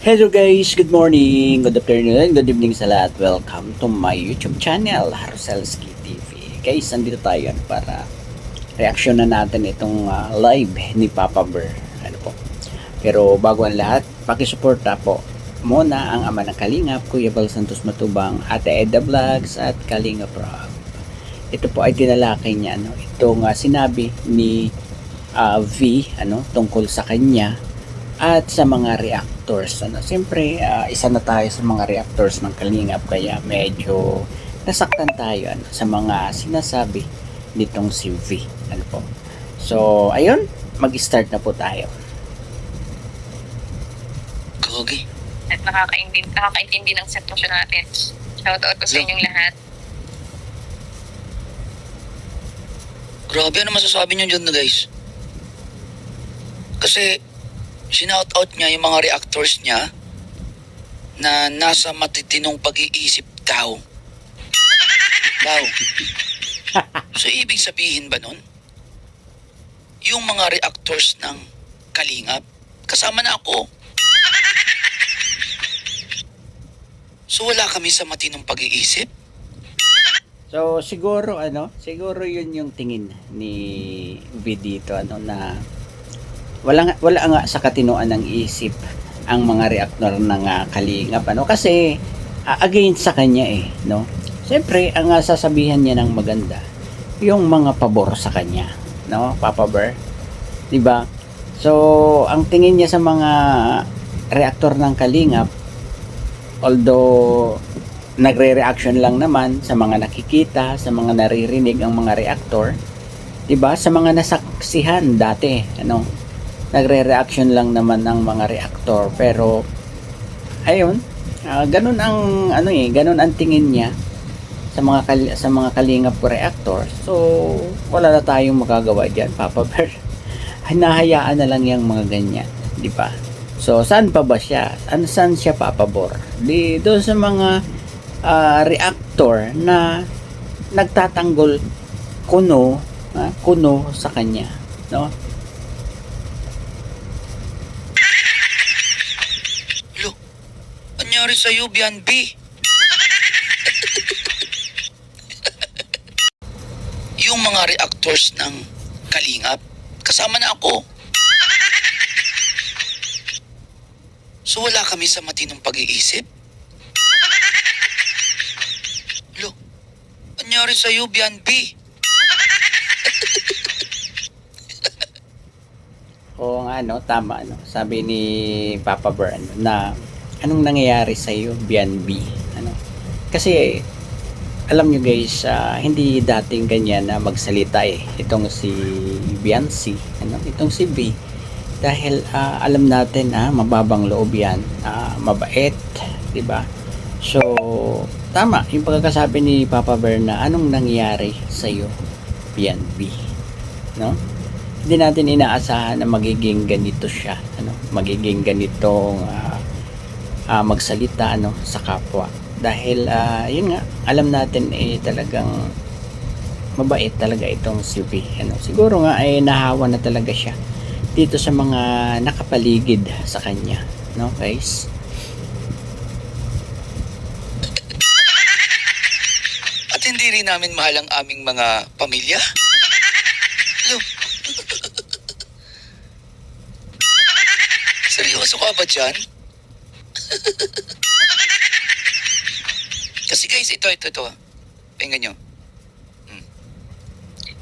Hello guys, good morning, good afternoon, good evening sa lahat. Welcome to my YouTube channel, Haruselski TV. Guys, nandito tayo para reaction na natin itong live ni Papa Bear. Ano po? Pero bago ang lahat, pakisuporta po muna ang ama ng Kalingap, Kuya Bal Santos Matubang, Ate Edda Vlogs at Kalingap Rob. Ito po ay tinalakay niya itong sinabi ni V tungkol sa kanya at sa mga reactors. Siyempre, isa na tayo sa mga reactors ng Kalingap, kaya medyo nasaktan tayo sa mga sinasabi nitong si V. Po. So, ayun, mag-start na po tayo. Gogi. At nakakaintindi ng sitwasyon natin. Shoutout po sa inyong lahat. Grabe, ano masasabi niyo dyan na guys? Kasi sinout out niya yung mga reactors niya na nasa matitinong pag-iisip daw. So ibig sabihin ba nun? Yung mga reactors ng Kalingap, kasama na ako. So wala kami sa matinong pag-iisip? So, siguro yun yung tingin ni V dito na wala nga sa katinoan ng isip ang mga reactor ng Kalingap kasi against sa kanya Siyempre ang sasabihan niya ng maganda yung mga pabor sa kanya, Papa Bear, 'di ba? So ang tingin niya sa mga reactor ng Kalingap, although nagre-reaction lang naman sa mga nakikita, sa mga naririnig ang mga reactor, 'di ba? Sa mga nasaksihan dati, nagre-reaction lang naman ng mga reactor, pero ayun, ganun ang ganun ang tingin niya sa mga Kalingap reactor. So wala na tayong magagawa diyan, Papa Bear. Hinahayaan na lang yung mga ganyan, di ba? So saan pa ba siya? Saan siya papabor? Doon sa mga reactor na nagtatanggol kuno sa kanya, Anyari sa'yo, Bianbi? Yung mga reactors ng Kalingap, kasama na ako. So wala kami sa matinong pag-iisip? Anyari sa'yo, Bianbi? Oo nga, tama, sabi ni Papa Bear, na anong nangyayari sa iyo, BNB? Kasi alam nyo guys, hindi dating ganyan na magsalita itong si Biancy, itong si B, dahil alam natin mababang loob yan, mabait, di ba? So tama yung pagkakasabi ni Papa Bear na anong nangyayari sa iyo, BNB, hindi natin inaasahan na magiging ganito siya, magiging ganitong magsalita sa kapwa, dahil yun nga, alam natin talagang mabait talaga itong si V. Siguro nga ay nahawa na talaga siya dito sa mga nakapaligid sa kanya, guys. At hindi rin namin mahal ang aming mga pamilya? Seryoso ka ba dyan? Kasi guys, ito. Pakinggan nyo.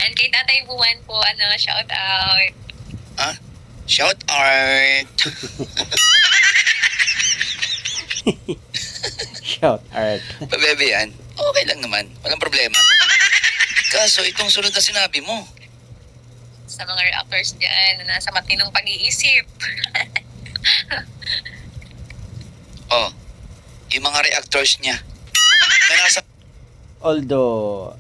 And kay Tatay Buwan po, shout out. Shout out. Shout out. Pabebe yan. Okay lang naman. Walang problema. Kaso itong sunod na sinabi mo. Sa mga reactors dyan na nasa matinong pag-iisip. Yung mga reactors niya na nasa... Although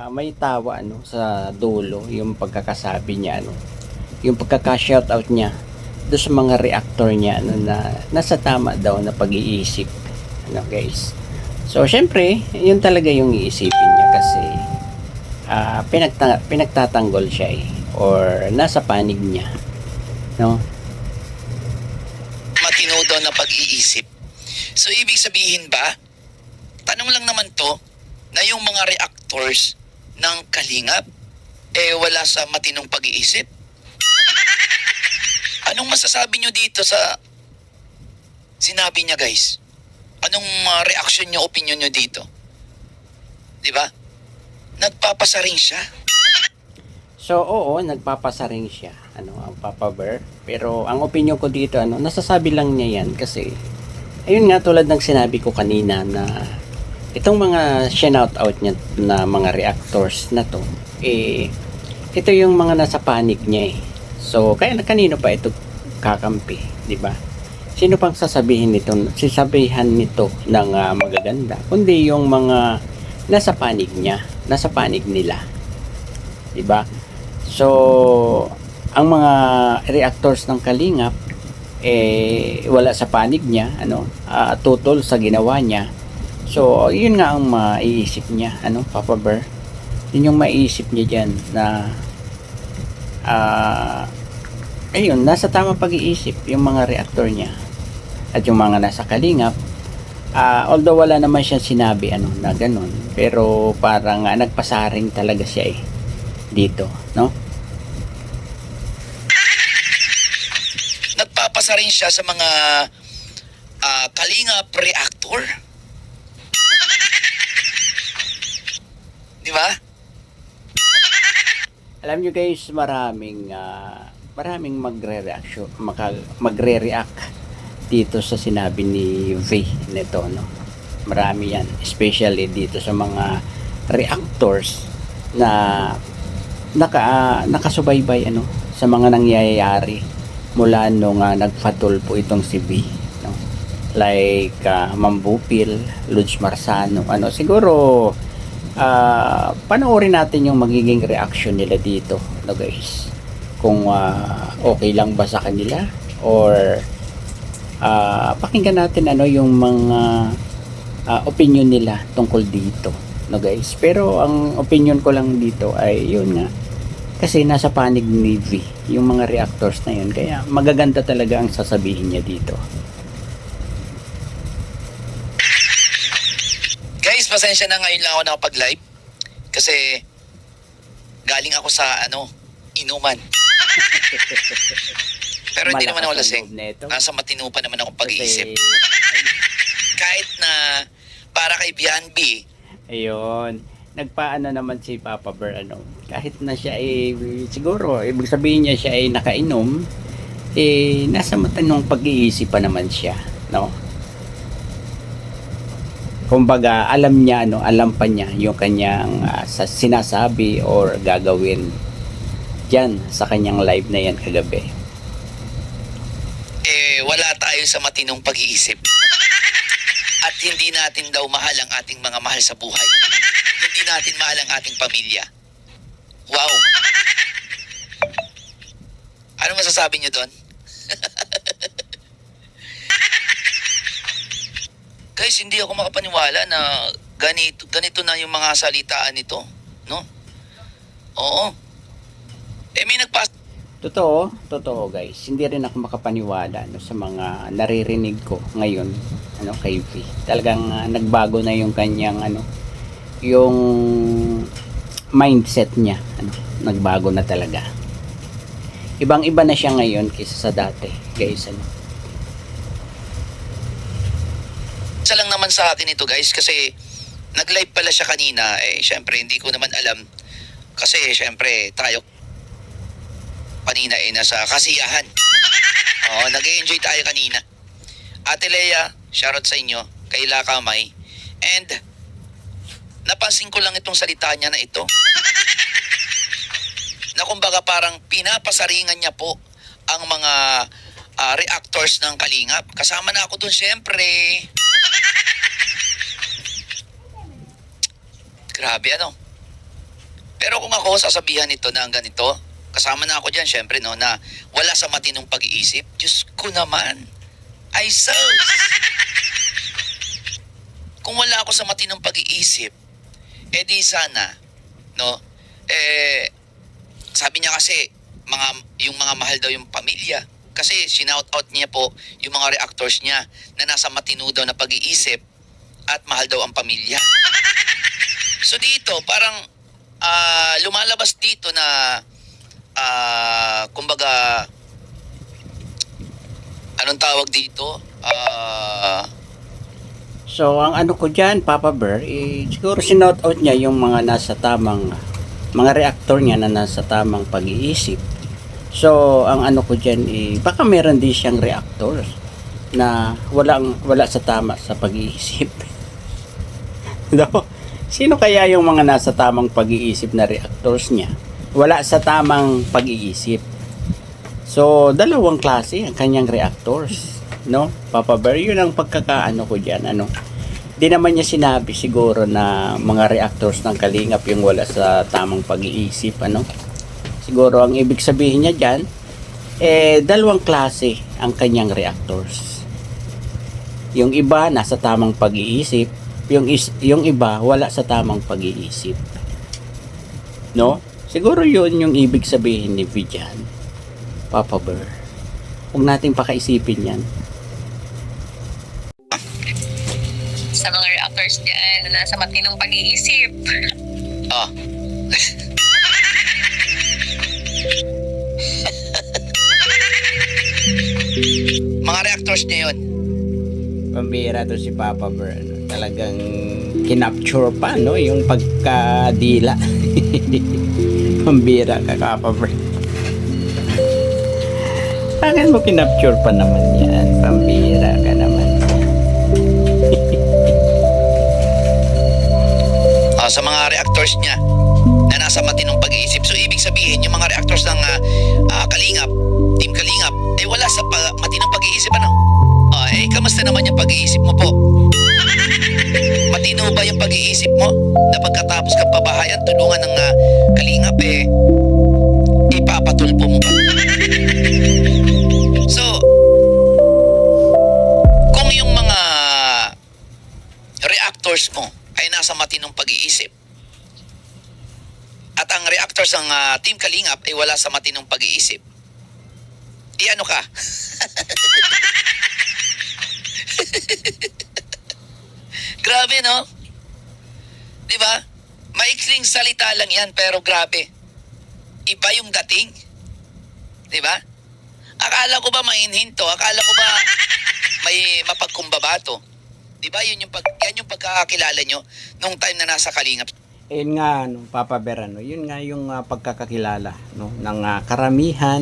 may tawa sa dulo yung pagkakasabi niya, yung pagkaka-shoutout niya do sa mga reactor niya na nasa tama daw na pag-iisip, guys. So syempre yun talaga yung iisipin niya kasi pinagtatanggol siya or nasa panig niya, matino daw na pag-iisip. So, ibig sabihin ba, tanong lang naman to, na yung mga reactors ng Kalingap, wala sa matinong pag-iisip? Anong masasabi nyo dito sa sinabi niya, guys? Anong reaction nyo, opinion nyo dito? Di ba? Nagpapasa rin siya. So, oo, nagpapasaring siya, ang Papa Bear. Pero ang opinion ko dito, nasasabi lang niya yan kasi, ayun nga, tulad ng sinabi ko kanina na itong mga shout out niya na mga reactors na to, ito yung mga nasa panic niya eh. So, kaya kanino pa ito kakampi, di ba? Sino pang sasabihin nito ng magaganda, kundi yung mga nasa panig niya, nasa panig nila. 'Di ba? So, ang mga reactors ng Kalingap wala sa panig niya, tutol sa ginawa niya. So, yun nga ang maiisip niya, Papa Bear. Yun yung maiisip niya diyan na ayun, nasa tamang pag-iisip yung mga reactor niya at yung mga nasa Kalingap. Although wala naman siyang sinabi na ganun, pero parang nagpasaring talaga siya dito, no? Nagpapasa rin siya sa mga Kalingap reactor. Di ba? Alam nyo guys, maraming magre-react dito sa sinabi ni V nito, no? Marami yan, especially dito sa mga reactors na nakasubaybay sa mga nangyayari mula nung nagfatulpo itong si V, no? Like Mambupil, Luz Marsano, siguro panoorin natin yung magiging reaction nila dito, no guys, kung okay lang ba sa kanila or pakinggan natin yung mga opinion nila tungkol dito, no guys. Pero ang opinion ko lang dito ay yun nga, kasi nasa panig ni V yung mga reactors na yun, kaya magaganda talaga ang sasabihin niya dito. Guys, pasensya na, ngayon lang ako nakapag-live kasi galing ako sa inuman. Pero hindi naman ako lasing. Nasa matino pa naman akong pag-iisip. Kahit na para kay Bianbi. Ayun, nagpaano naman si Papa Bear, kahit na siya siguro ibig sabihin niya siya ay nakainom, nasa matinong pag-iisip pa naman siya, no? Kumbaga alam niya, alam pa niya yung kanyang sinasabi or gagawin diyan sa kanyang live na yan kagabi. Wala tayo sa matinong pag-iisip. At hindi natin daw mahal ang ating mga mahal sa buhay. Hindi natin mahal ang ating pamilya. Wow! Ano masasabi niyo doon? Guys, hindi ako makapaniwala na ganito na yung mga salitaan nito, no? Oo. May Totoo guys, hindi rin ako makapaniwala sa mga naririnig ko ngayon kay V. Talagang nagbago na yung kanyang yung mindset niya, nagbago na talaga. Ibang-iba na siya ngayon kaysa sa dati, guys. Isa lang naman sa akin ito, guys, kasi nag-live pala siya kanina. Syempre hindi ko naman alam kasi syempre tayo kanina nasa kasiyahan. Nag-enjoy tayo kanina. Ate Lea, shoutout sa inyo, kay La Kamay. And napansin ko lang itong salita niya na ito. Na kumbaga parang pinapasaringan niya po ang mga reactors ng Kalingap. Kasama na ako dun, syempre. Grabe, Pero kung ako sasabihan nito na ang ganito, kasama na ako dyan, syempre, na wala sa matinong pag-iisip. Diyos ko naman. Ay, sus! Kung wala ako sa matinong pag-iisip, di sana, sabi niya kasi, yung mga mahal daw yung pamilya, Kasi sinout out niya po yung mga reactors niya na nasa matino daw na pag-iisip at mahal daw ang pamilya. So dito, parang lumalabas dito na kumbaga, anong tawag dito? So, ang ano ko dyan, Papa Bear, siguro sinout out niya yung mga nasa tamang, mga reactor niya na nasa tamang pag-iisip. So, ang ano ko dyan, baka meron din siyang reactors na wala sa tama sa pag-iisip. No? Sino kaya yung mga nasa tamang pag-iisip na reactors niya? Wala sa tamang pag-iisip. So, dalawang klase ang kanyang reactors. No? Papa Bear, yun ang pagkakaano ko dyan. Ano? Di naman niya sinabi siguro na mga reactors ng Kalingap yung wala sa tamang pag-iisip. Ano? Siguro ang ibig sabihin niya dyan, dalawang klase ang kanyang reactors. Yung iba nasa tamang pag-iisip, yung iba wala sa tamang pag-iisip. No? Siguro yun yung ibig sabihin ni Vijan, Papa Bear. Huwag nating pakaisipin yan. Sa mga reactors dyan na nasa matinong pag-iisip. Ah. Mga reactors niya yun. Pambira to si Papa Bear. Ano? Talagang kinapture pa, no? Yung pagkadila. Pambira ka, Papa Bear. Bakit mo kinapture pa naman yan? Pambira ka naman. Sa mga reactors niya na nasa matinong pag-iisip. So, ibig sabihin, yung mga reactors ng Kalingap, Team Kalingap, wala sa matinong pag-iisip, ano? Kamusta naman yung pag-iisip mo po? Matino ba yung pag-iisip mo na pagkatapos ka pabahayan, tulungan ng Kalingap, ipapatulpo mo ba? So, kung yung mga reactors mo ay nasa matinong pag-iisip at ang reactors ng Team Kalingap ay wala sa matinong pag-iisip, ano ka? Grabe, no? Diba? Maikling salita lang yan, pero grabe. Iba yung dating. Diba? Akala ko ba mainhinto? Akala ko ba may mapagkumbaba to? Diba? Yan yung pagkakakilala nyo nung time na nasa Kalingap. Yun nga, no, Papa Bear, ano, yun nga yung pagkakakilala, no, ng karamihan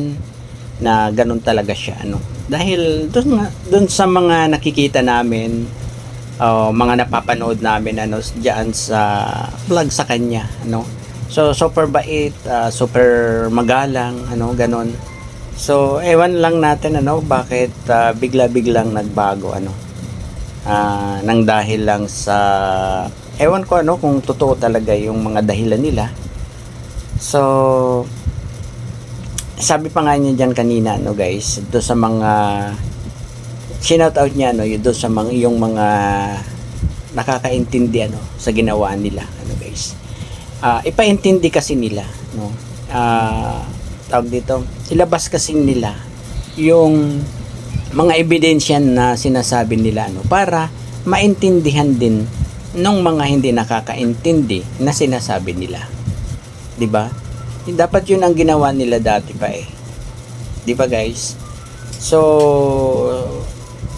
na ganun talaga siya, ano. Dahil doon sa mga nakikita namin, mga napapanood namin, ano, diyan sa vlog sa kanya, ano. So super bait, super magalang, ano, ganun. So ewan lang natin, ano, bakit bigla-biglang nagbago, ano. Nang dahil lang sa ewan ko, ano, kung totoo talaga yung mga dahilan nila. So sabi pa nga niya dyan kanina, no, guys, do sa mga shinout out niya, no, yung do sa mga yung mga nakakaintindi, ano, sa ginawa nila, ano, guys. Ipaintindi kasi nila, no. Tawag dito, ilabas kasi nila yung mga ebidensya na sinasabi nila, ano, para maintindihan din ng mga hindi nakakaintindi na sinasabi nila. 'Di ba? Dapat yun ang ginawa nila dati pa, 'di ba, guys? So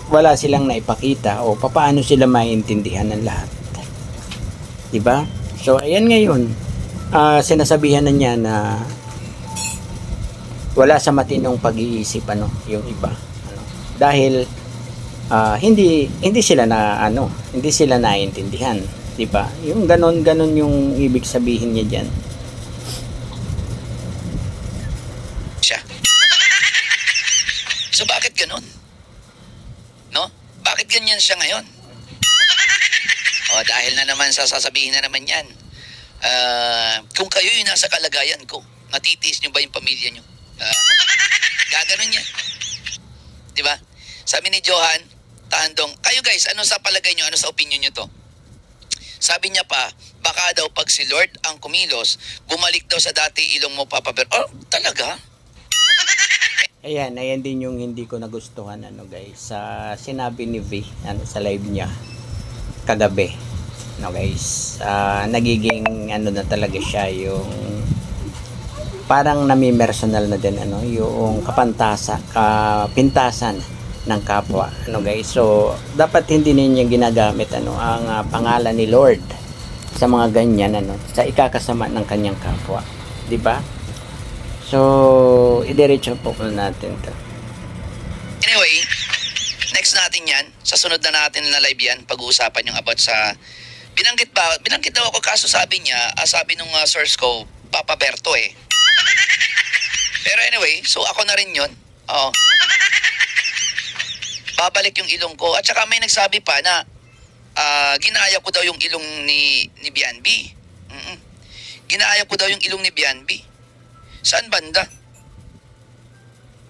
wala silang naipakita o paano sila maiintindihan ng lahat. 'Di ba? So ayan ngayon, sinasabihan na niya na wala sa matinong pag-iisip, ano, yung iba, ano, dahil hindi sila hindi sila naiintindihan, 'di ba? Yung ganon yung ibig sabihin niya diyan. Siya. So bakit ganon? No? Bakit ganyan siya ngayon? Dahil na naman sasabihin na naman yan. Kung kayo yung nasa kalagayan ko, natitiis nyo ba yung pamilya nyo? Gaganon yan. Diba? Sabi ni Johan Tandong, kayo guys, ano sa palagay nyo? Ano sa opinion nyo to? Sabi niya pa, baka daw pag si Lord ang kumilos, bumalik daw sa dati ilong mo, Papa Bear. Oh, talaga? Ayan din yung hindi ko nagustuhan ano guys sa sinabi ni V ano, sa live niya kagabi. No guys, nagiging ano na talaga siya yung parang nami-personal na din ano yung kapintasan ng kapwa ano guys. So dapat hindi niya ginagamit ano ang pangalan ni Lord sa mga ganyan ano sa ikakasama ng kanyang kapwa, 'di ba? So idiretso po natin 'to. Anyway, next natin yan. Sa sunod na natin na live yan, pag-uusapan yung about sa... Binanggit daw ako kaso sabi niya, sabi nung source ko, Papa Berto eh. Pero anyway, so ako na rin yun. Oo. Babalik yung ilong ko. At saka may nagsabi pa na ginaya ko daw yung ilong ni Bianbi. Ginaya ko daw yung ilong ni Bianbi. Saan banda?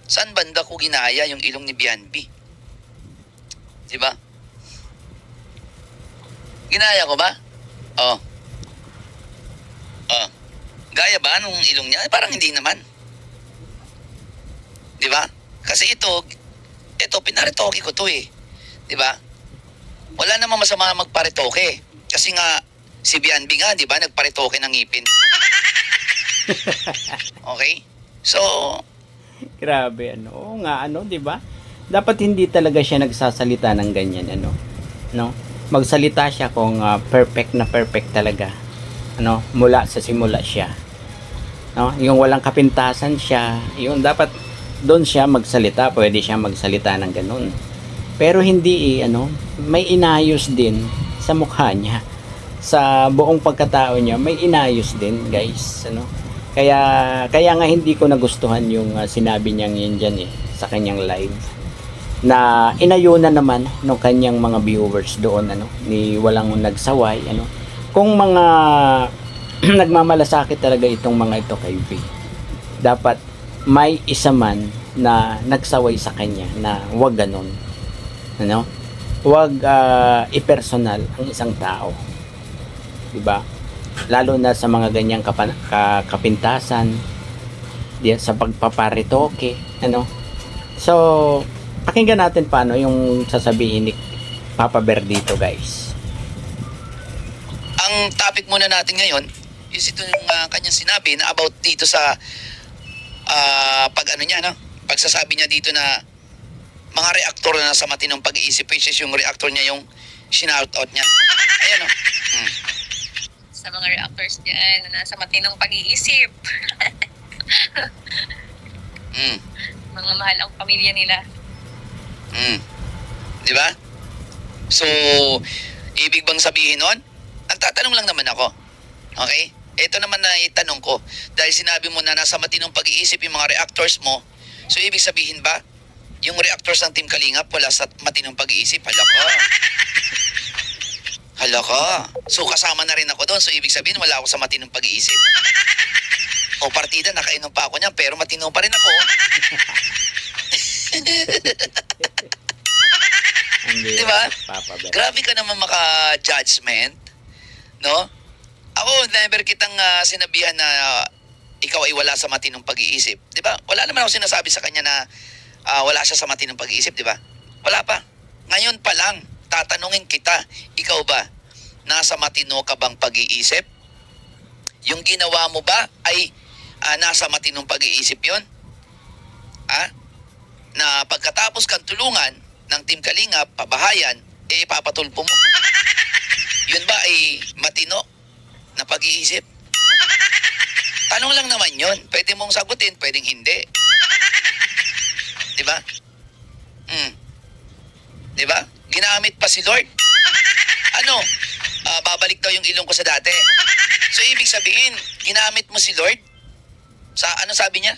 Saan banda ko ginaya yung ilong ni Bianbi? Diba? Ginaya ko ba? Oh. Oh. Gaya ba nung ilong niya? Parang hindi naman. Diba? Kasi ito pinaritoke ko to eh. Diba? Wala namang masama magparitoke. Kasi nga, si Bianbi nga, diba, nagparitoke ng ngipin. Okay? So, Grabe ano. Oo nga ano, 'di ba? Dapat hindi talaga siya nagsasalita ng ganyan ano. No? Magsalita siya kung perfect na perfect talaga. Ano, mula sa simula siya. No? Yung walang kapintasan siya, yung dapat doon siya magsalita, pwede siya magsalita ng ganun. Pero hindi ano, may inayos din sa mukha niya. Sa buong pagkatao niya, may inayos din, guys, ano. Kaya nga hindi ko nagustuhan yung sinabi niyang yun dyan sa kanyang live na inayunan naman ng kanyang mga viewers doon ano ni walang nagsaway ano kung mga nagmamalasakit talaga itong mga ito kay V, dapat may isa man na nagsaway sa kanya na wag ganon ano, wag i-personal ang isang tao, di ba? Lalo na sa mga ganyang kapintasan diyan sa pagpaparitoke ano. So pakinggan natin paano yung sasabihin ni Papa Bear dito, guys. ang topic muna natin ngayon is ito yung kanyang sinabi na about dito sa pag ano niya, no? Pagsasabi niya dito na mga reactor na nasa matinong pag-iisip, which is yung reactor niya yung shinout out niya. Ayan o. Sa mga reactors dyan na nasa matinong pag-iisip. Mga mahal ang pamilya nila. Di ba? So, ibig bang sabihin nun? Nagtatanong lang naman ako. Okay? Ito naman na itanong ko. Dahil sinabi mo na nasa matinong pag-iisip yung mga reactors mo, so ibig sabihin ba, yung reactors ng Team Kalingap wala sa matinong pag-iisip? Hala ka. So, kasama na rin ako doon. So, ibig sabihin, wala ako sa matinong pag-iisip. O, partida, nakainom pa ako niyan, pero matino pa rin ako. Di ba? Grabe ka naman maka-judgment. No? Ako, never kitang sinabihan na ikaw ay wala sa matinong pag-iisip. Di ba? Wala naman ako sinasabi sa kanya na wala siya sa matinong pag-iisip, di ba? Wala pa. Ngayon pa lang, tatanungin kita, ikaw ba, nasa matino ka bang pag-iisip? Yung ginawa mo ba ay nasa matinong pag-iisip yon? Na pagkatapos kang tulungan ng Team Kalingap, pabahayan, ipapatulpo mo. Yun ba ay matino na pag-iisip? Tanong lang naman yun. Pwede mong sagutin, pwedeng hindi. Diba? Diba? Ginamit pa si Lord. Ano? Babalik daw yung ilong ko sa dati. So, ibig sabihin, ginamit mo si Lord? Sa ano sabi niya?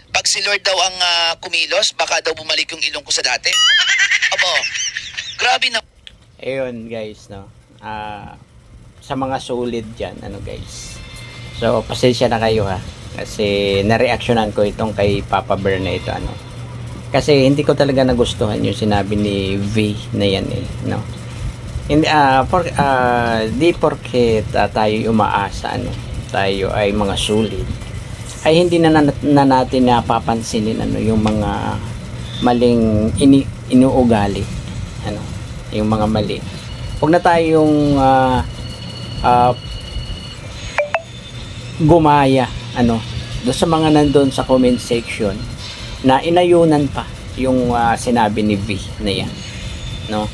Pag si Lord daw ang kumilos, baka daw bumalik yung ilong ko sa dati. Abo, grabe na. Ayun, guys, no. Sa mga solid dyan, ano, guys. So, pasensya na kayo, ha. Kasi, nareaksyonan ko itong kay Papa Bear na ito, ano. Kasi, hindi ko talaga nagustuhan yung sinabi ni V na yan, no. Hindi, di porket tayo umaasa, ano, tayo ay mga solid. ay hindi na natin napapansinin ano yung mga maling inuugali, ano, yung mga mali. Huwag na tayong gumaya ano doon sa mga nandun sa comment section na inayunan pa yung sinabi ni V na yan, no,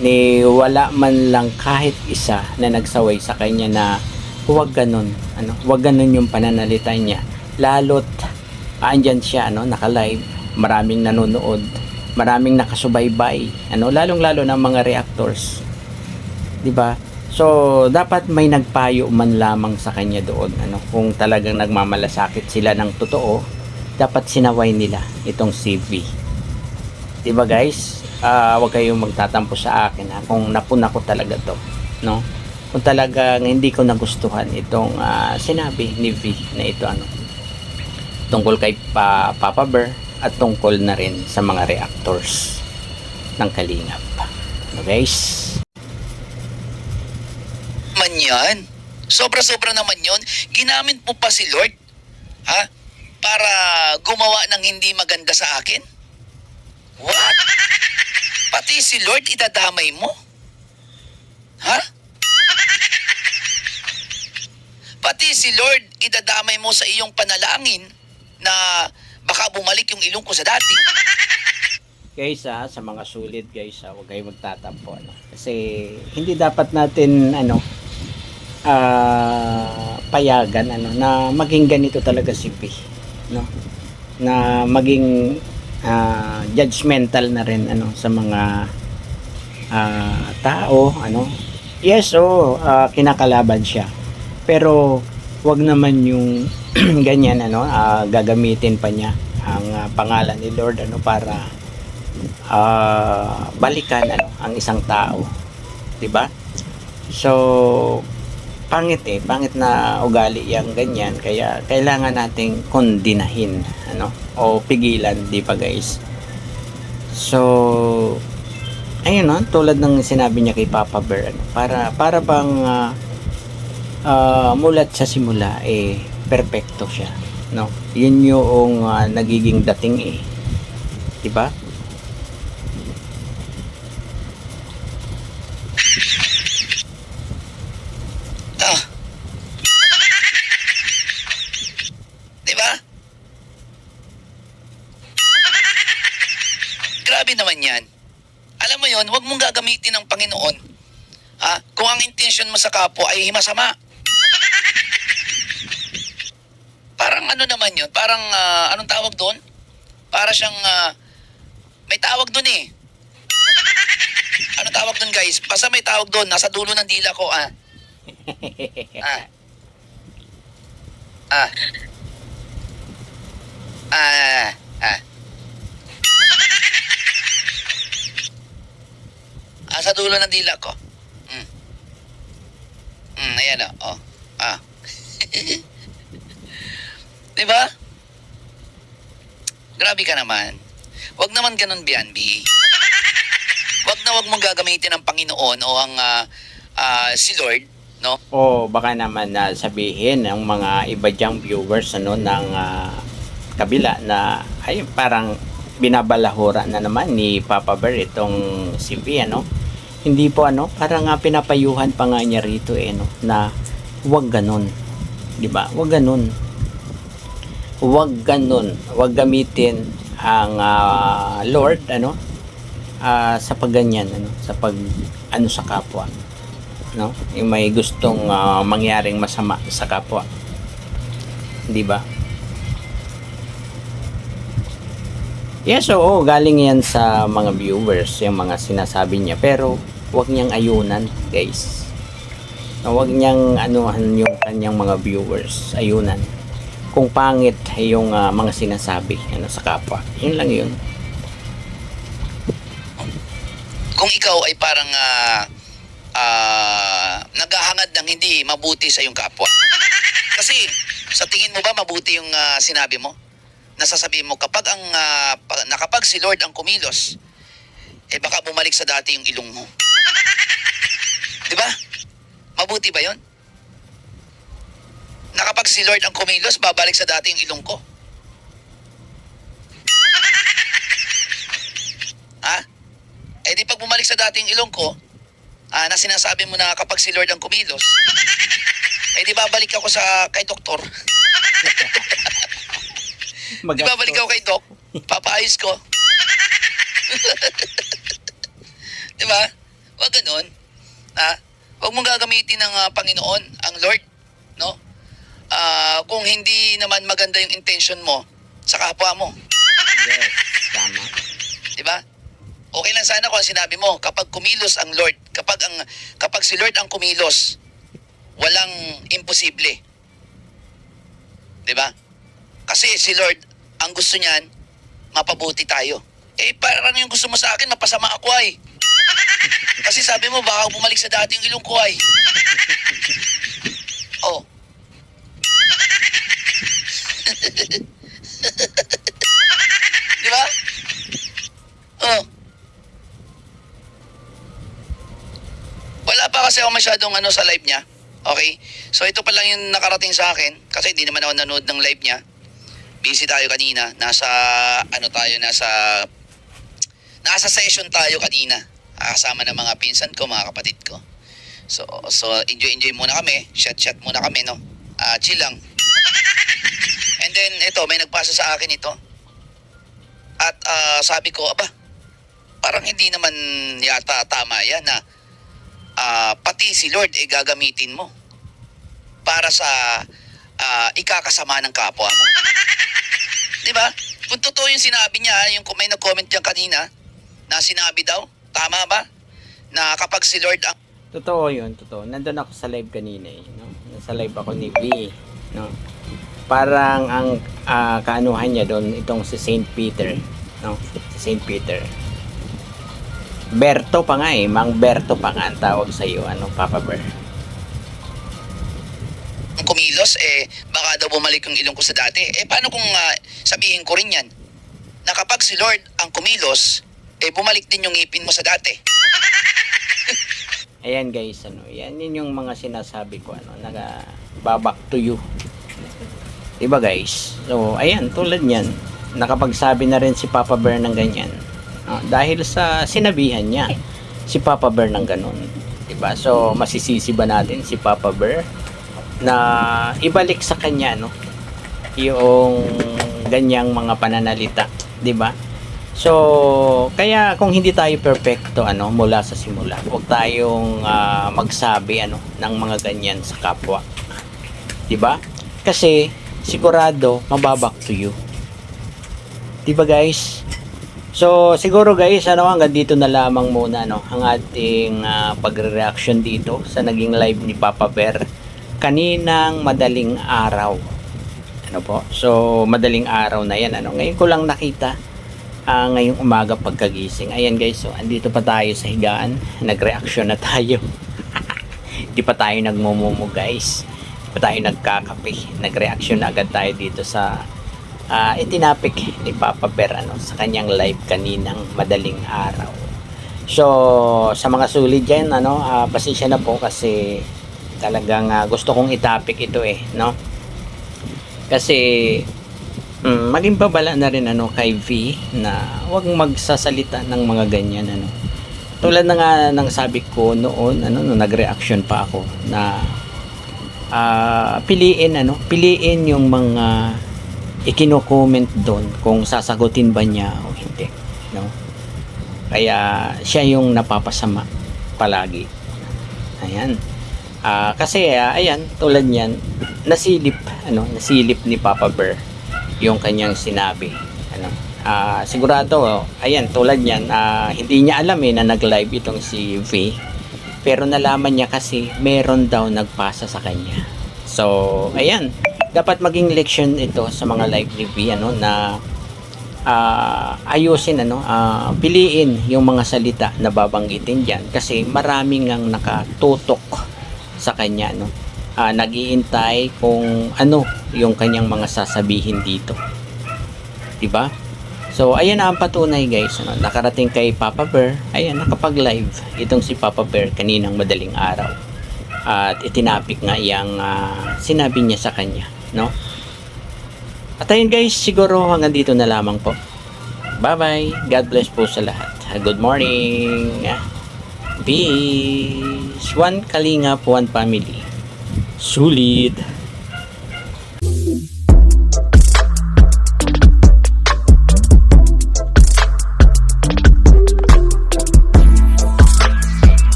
ni wala man lang kahit isa na nagsaway sa kanya na huwag ganun, ano, huwag ganun yung pananalita niya, lalo't andyan siya, ano, naka-live, maraming nanonood, maraming nakasubaybay, ano, lalong-lalo ng mga reactors, 'di ba? So, dapat may nagpayo man lamang sa kanya doon, ano, kung talagang nagmamalasakit sila ng totoo, dapat sinaway nila itong CV. 'Di ba, guys? Huwag kayong magtatampo sa akin ha, kung napuna ko talaga 'to, no? Kung talagang hindi ko nagustuhan itong sinabi ni V na ito, ano, tungkol kay Papa Bear at tungkol na rin sa mga reactors ng Kalingap. Ano, guys? Man yan. Sobra-sobra naman yun. Ginamit mo pa si Lord, ha? Para gumawa ng hindi maganda sa akin? What? Pati si Lord idadamay mo? Ha? Pati si Lord idadamay mo sa iyong panalangin na baka bumalik yung ilong ko sa dati. Guys, sa mga sulit, guys, huwag kayong magtatampo, ano, kasi hindi dapat natin, ano, payagan, ano, na maging ganito talaga si P, no, na maging judgmental na rin, ano, sa mga tao, ano. Yes, kinakalaban siya, pero wag naman yung ganyan, ano, gagamitin pa niya ang pangalan ni Lord, ano, para balikan, ano, ang isang tao, 'di ba? So pangit na ugali yang ganyan, kaya kailangan nating kondinahin, ano, o pigilan, 'di ba, guys? So ayun, no, tulad ng sinabi niya kay Papa Bear, ano, para bang mulat sa simula perpekto siya, no, yun yung nagiging dating, 'di ba? Di ba? Grabe naman yan. Alam mo yon, huwag mong gagamitin ng Panginoon, ha? Kung ang intention mo sa kapwa ay masama. Parang ano naman yun, parang anong tawag doon? Para siyang, may tawag doon eh. Anong tawag doon, guys? Basta may tawag doon, nasa dulo ng dila ko, ah. Ah. Ah. Sa dulo ng dila ko. Ayan o. Diba? Grabe ka naman. Wag naman ganun, Bianbi. Wag mong gagamitin ang Panginoon o ang si Lord, no? O baka naman na sabihin ng mga iba diyang viewers, ano, ng kabila na ay parang binabalahura na naman ni Papa Bear itong si V, ano. Hindi po, ano, parang pinapayuhan pa nga niya rito, no, na huwag ganun, 'di ba? Huwag ganun. Huwag ganun. Huwag gamitin ang Lord, ano, sa pagganyan, ano, sa pag ano sa kapwa, no, yung may gustong mangyaring masama sa kapwa, di ba? Yes, oo, galing yan sa mga viewers yung mga sinasabi niya, pero wag niyang ayunan, guys. Wag niyang anuhan yung kanyang mga viewers, ayunan kung pangit yung mga sinasabi, ano, sa kapwa. Yun lang yun. Kung ikaw ay parang naghahangad ng hindi mabuti sa iyong kapwa. Kasi sa tingin mo ba mabuti yung sinabi mo? Nasasabi mo kapag nakapag si Lord ang kumilos, baka bumalik sa dati yung ilong mo. Di ba? Mabuti ba yon? Nakapag si Lord ang kumilos, babalik sa dating ilong ko. Ha? Eh di pag bumalik sa dating ilong ko, na sinasabi mo na kapag si Lord ang kumilos, eh di babalik ako kay doktor. Di babalik ako kay Doc, papaayos ko. Di ba? Huwag ganun. Ha? Huwag mong gagamitin ng Panginoon, ang Lord, no? Kung hindi naman maganda yung intention mo sa kapwa mo. Yes, tama. Di ba? Okay lang sana kung sinabi mo, kapag kumilos ang Lord, kapag si Lord ang kumilos, walang imposible. Di ba? Kasi si Lord, ang gusto niyan, mapabuti tayo. Eh, parang yung gusto mo sa akin, mapasama ako ay. Kasi sabi mo, baka bumalik sa dating ilong ko ay. Oh. Di ba? Oh. Wala pa kasi ako masyadong sa live niya. Okay? So ito pa lang yung nakarating sa akin kasi hindi naman ako nanood ng live niya. Busy tayo kanina. Nasa session tayo kanina. Kasama ng mga pinsan ko, mga kapatid ko. So enjoy muna kami. Chat muna kami, no? Chill lang. And then ito, may nagpasa sa akin ito. At sabi ko, parang hindi naman yata tama yan na pati si Lord gagamitin mo para sa ikakasama ng kapwa mo. Di ba? Kung totoo yung sinabi niya, yung may nag-comment diyan kanina, na sinabi daw, tama ba? Na kapag si Lord ang... Totoo yun, totoo. Nandun ako sa live kanina eh. No? Nasa live ako ni V. No? Parang ang kaanuhan niya doon, itong si Saint Peter. No? Si Saint Peter. Berto pa nga eh. Mang Berto pa nga ang tawag sa iyo, Papa Bear. kumilos, baka daw bumalik yung ilong ko sa dati. Paano kung sabihin ko rin yan? Na kapag si Lord ang kumilos, bumalik din yung ngipin mo sa dati. Ayan guys, yan yun yung mga sinasabi ko, back to you. Diba guys? So, ayan, tulad yan, nakapagsabi na rin si Papa Bear ng ganyan. Dahil sa sinabihan niya, si Papa Bear ng ganun. Diba? So, masisisi ba natin si Papa Bear na ibalik sa kanya, yung ganyang mga pananalita, diba? So, kaya kung hindi tayo perfecto mula sa simula, huwag tayong magsabi ng mga ganyan sa kapwa. 'Di ba? Kasi sigurado mababack to you. 'Di ba, guys? So, siguro guys, hanggang dito na lamang muna ang ating pagre-reaction dito sa naging live ni Papa Bear kaninang madaling araw. So, madaling araw na 'yan ngayon ko lang nakita ngayong umaga pagkagising. Ayan guys, so andito pa tayo sa higaan, nag-reaction na tayo. Di pa tayo nagmumumo guys, di pa tayo nagkakape, nag-reaction na agad tayo dito sa itinapik ni Papa Bear sa kanyang live kaninang madaling araw. So sa mga sulit dyan, pasensya na po kasi talagang gusto kong itapik ito kasi maging babala na rin kay V na huwag magsasalita ng mga ganyan tulad na nga ng sabi ko noon nung nag-reaction pa ako na piliin yung mga ikino-comment doon kung sasagutin ba niya o hindi kaya siya yung napapasama palagi. Ayan. Kasi ayan, tulad niyan nasilip ni Papa Bear yung kanyang sinabi. Sigurado, ayan, tulad niyan, hindi niya alam na nag-live itong si V. Pero nalaman niya kasi meron daw nagpasa sa kanya. So, ayan, dapat maging leksyon ito sa mga live ni V, na ayusin, piliin yung mga salita na babanggitin diyan kasi maraming ngang nakatutok sa kanya, nag-iintay kung ano yung kanyang mga sasabihin dito, diba? So ayan ang patunay guys, nakarating kay Papa Bear. Ayan, nakapag-live itong si Papa Bear kaninang madaling araw at itinapik nga yung sinabi niya sa kanya. no? At ayun guys, siguro hanggang dito na lamang po. Bye-bye. God bless po sa lahat. Good morning. Peace. One Kalingap, one family. Sulit.